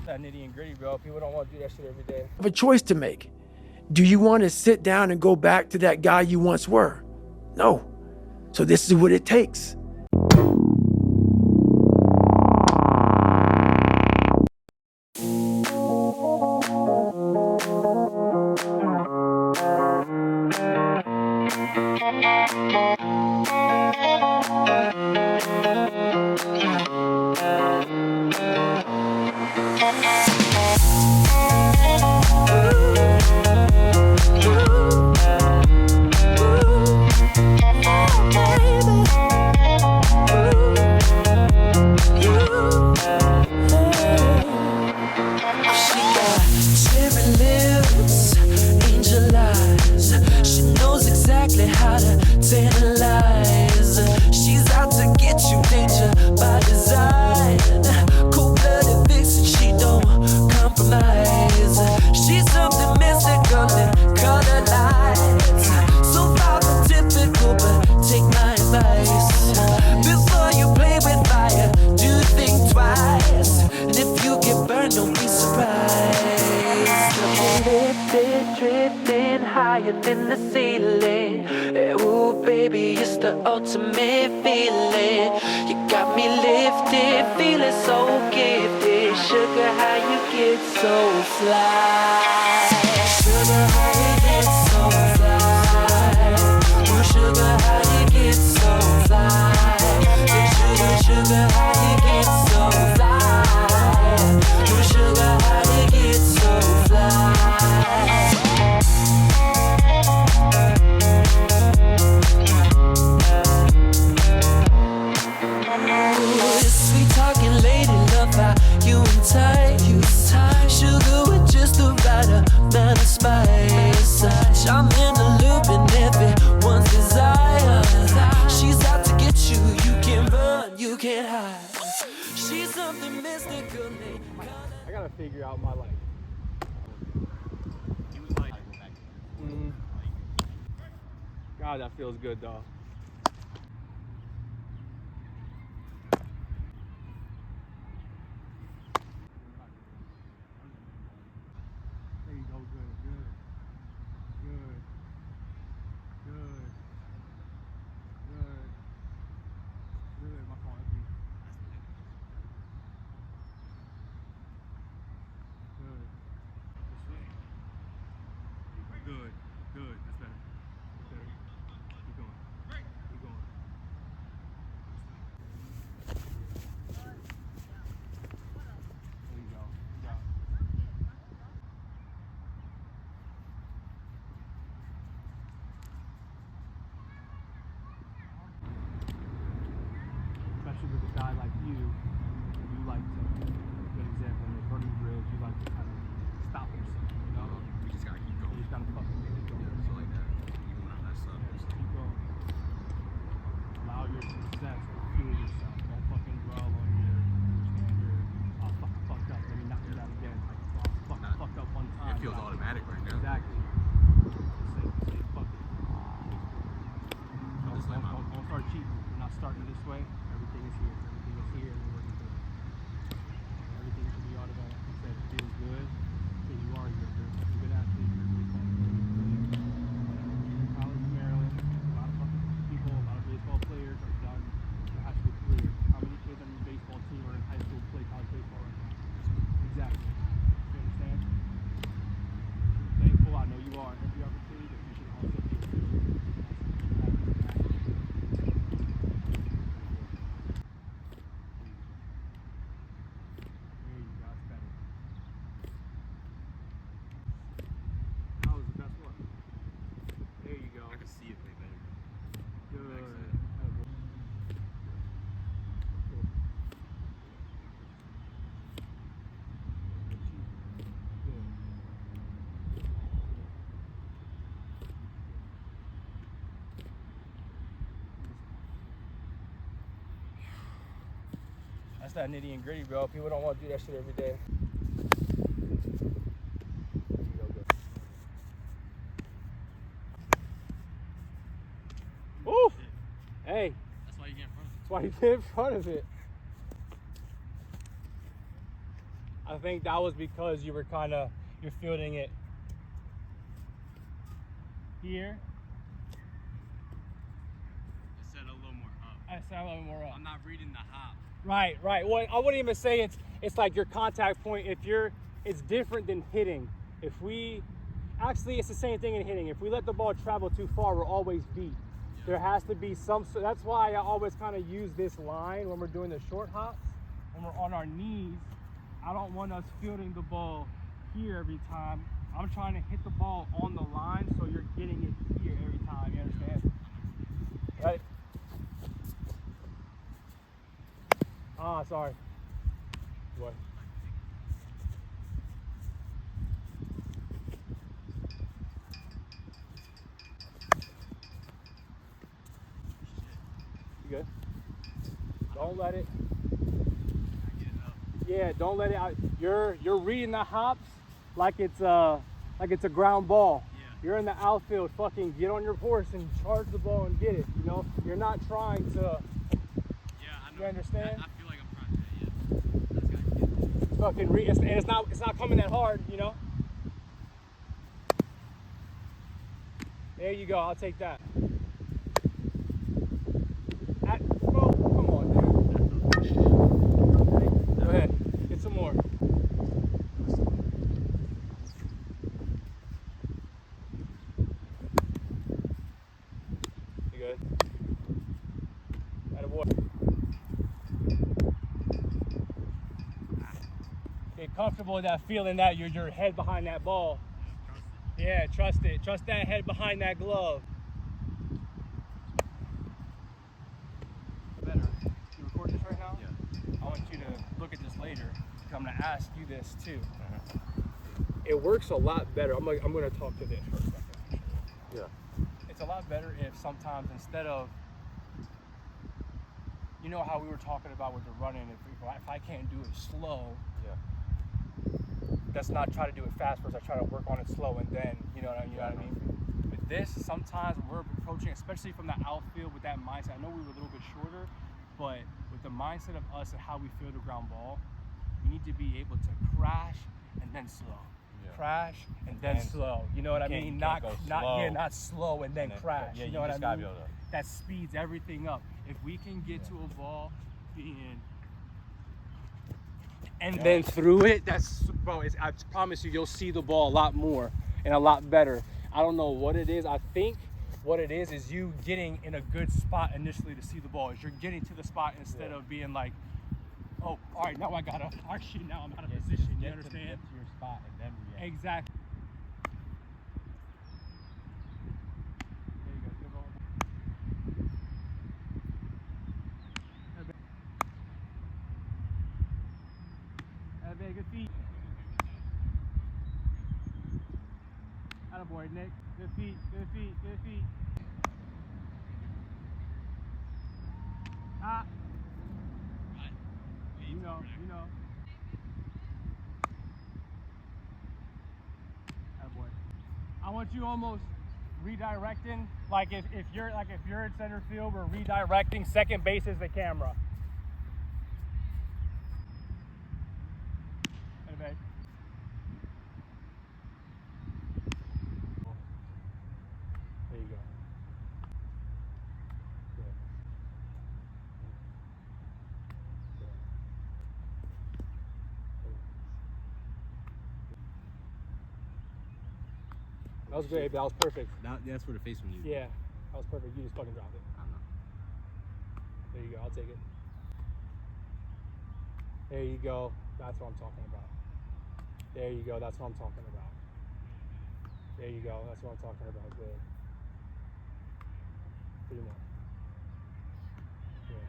That nitty and gritty, bro. People don't want to do that shit every day. Have a choice to make. Do you want to sit down and go back to that guy you once were? No. So this is what it takes. Higher than the ceiling. Ooh, baby, it's the ultimate feeling. You got me lifted, feeling so gifted. Sugar, how you get so fly? Sugar, how you get so fly? Ooh, sugar, how you get so fly? Sugar, sugar, how you get so fly? Ooh, sugar, how you get so fly? Sugar with just the right amount of spice. I'm in the loop and everyone's desire. She's out to get you, you can't run, you can't hide. She's something mystical. I gotta figure out my life. God, that feels good though. There you go, good. My phone empty. Good. That's better. Keep going. There you go. Especially with a guy like you like to, good example, in the running drills, you like to kind of stop yourself, you know? You just gotta keep going. You just gotta fucking keep going. Yeah, so like that. Even when I mess up, Just keep going. Allow your success to fuel yourself. Don't fucking dwell on your standard. Oh, fucked up. Let me not do that again. Like, oh, fuck, I fucked up one time. it feels automatic right now. Exactly. Say fuck it. Don't start cheating. We're not starting this way. Everything is here. And we're working through it. Everything should be automatic. Like I said, it feels good. Because you are good. You're a good athlete. You're a baseball player. You're in college in Maryland. A lot of fucking people, a lot of baseball players are done their high school career. How many kids on your baseball team are in high school play college baseball right now? Exactly. You understand? Thankful. I know you are. Every opportunity that you should also be appreciated. I can see it way better. That's that nitty and gritty, bro. People don't want to do that shit every day. Woo! Hey. That's why you get in front of it. That's why you get in front of it. I think that was because you're fielding it here. I said a little more up. I said a little more up. I'm not reading the hop. Right. Well, I wouldn't even say it's like your contact point. It's different than hitting. Actually, it's the same thing in hitting. If we let the ball travel too far, we're always beat. There has to be some. So that's why I always kind of use this line when we're doing the short hops. When we're on our knees, I don't want us fielding the ball here every time. I'm trying to hit the ball on the line, so you're getting it here every time. You understand? Right? Sorry. What? You good? Don't let it. Yeah, don't let it out. You're reading the hops like it's a ground ball. Yeah. You're in the outfield. Fucking get on your horse and charge the ball and get it. You know, you're not trying to. Yeah, I know. You understand? I feel like I'm trying to. Yeah. That's got to Fucking read, and it's not coming that hard. You know. There you go. I'll take that. Bro, come on, dude. Go ahead. Get some more. You good? Attaboy. Get comfortable with that feeling that your head behind that ball. Yeah, trust it. Trust that head behind that glove. Better. You record this right now? Yeah. I want you to look at this later. I'm gonna ask you this too. It works a lot better. I'm gonna talk to this for a second. Yeah. It's a lot better if sometimes instead of, you know how we were talking about with the running, if I can't do it slow, let's not try to do it fast first. I try to work on it slow and then, you know what I mean? With this, sometimes we're approaching, especially from the outfield with that mindset. I know we were a little bit shorter, but with the mindset of us and how we feel the ground ball, we need to be able to crash and then slow. Yeah. Crash and then slow. You know what I mean? Not slow and then crash. Yeah, you know what I just gotta mean? be able to. That speeds everything up. If we can get to a ball being and then through it, I promise you'll see the ball a lot more and a lot better. I don't know what it is. I think what it is you getting in a good spot initially to see the ball. Is you're getting to the spot instead of being like, oh, all right, now I gotta, now I'm out of position. You understand? Get to your spot and then react. Exactly. There you go. Good ball. Very good feet. Attaboy, Nick. Good feet, good feet, good feet. You know. Attaboy. I want you almost redirecting, like if you're in center field, we're redirecting. Second base is the camera. Hey, babe. There you go. Good. That was great. That was perfect. That's where the face when you. Yeah, that was perfect. You just fucking dropped it. I don't know. There you go. I'll take it. There you go. That's what I'm talking about. There you go. That's what I'm talking about. There you go. That's what I'm talking about. Good. 3 more. Good.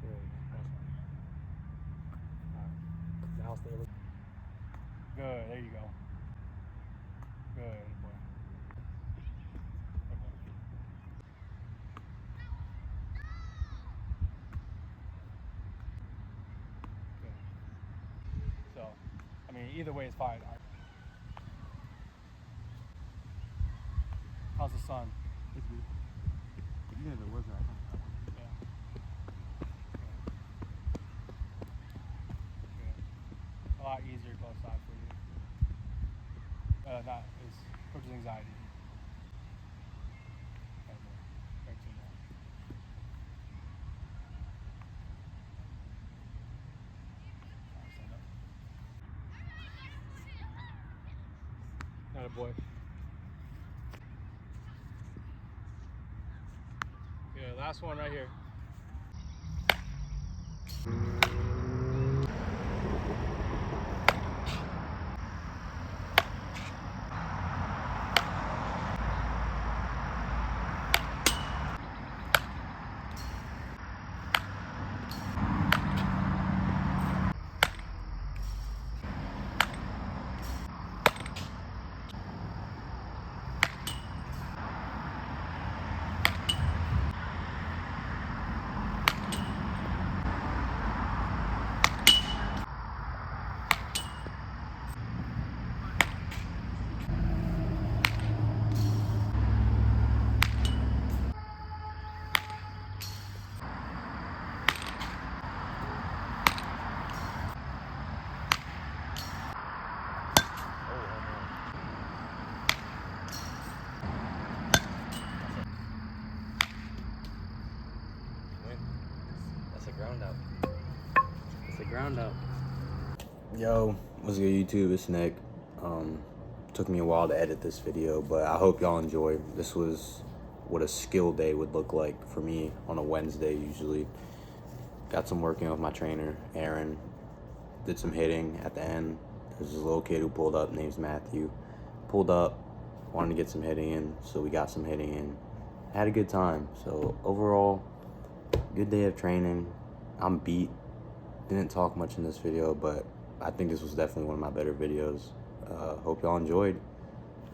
Good. That's fine. All right. Now stay with. Good. There you go. Good boy. Good boy. Good. So, I mean, either way is fine. How's the sun? It's good. Even if it was that. Yeah. that is coach's anxiety. Right there. Right to that. Stand up. Not a boy. Yeah, last one right here. That's a ground out. It's a ground out. Yo, what's good YouTube? It's Nick. Took me a while to edit this video, but I hope y'all enjoyed. This was what a skill day would look like for me on a Wednesday usually. Got some working with my trainer, Aaron. Did some hitting at the end. There's this little kid who pulled up, name's Matthew. Pulled up, wanted to get some hitting in, so we got some hitting in. Had a good time. So overall, good day of training. I'm beat. Didn't talk much in this video, but I think this was definitely one of my better videos. Hope y'all enjoyed,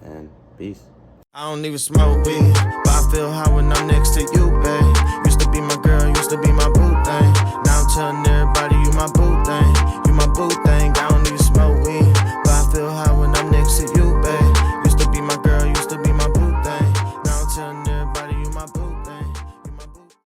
and peace. I don't even smoke weed, but I feel high when I'm next to you.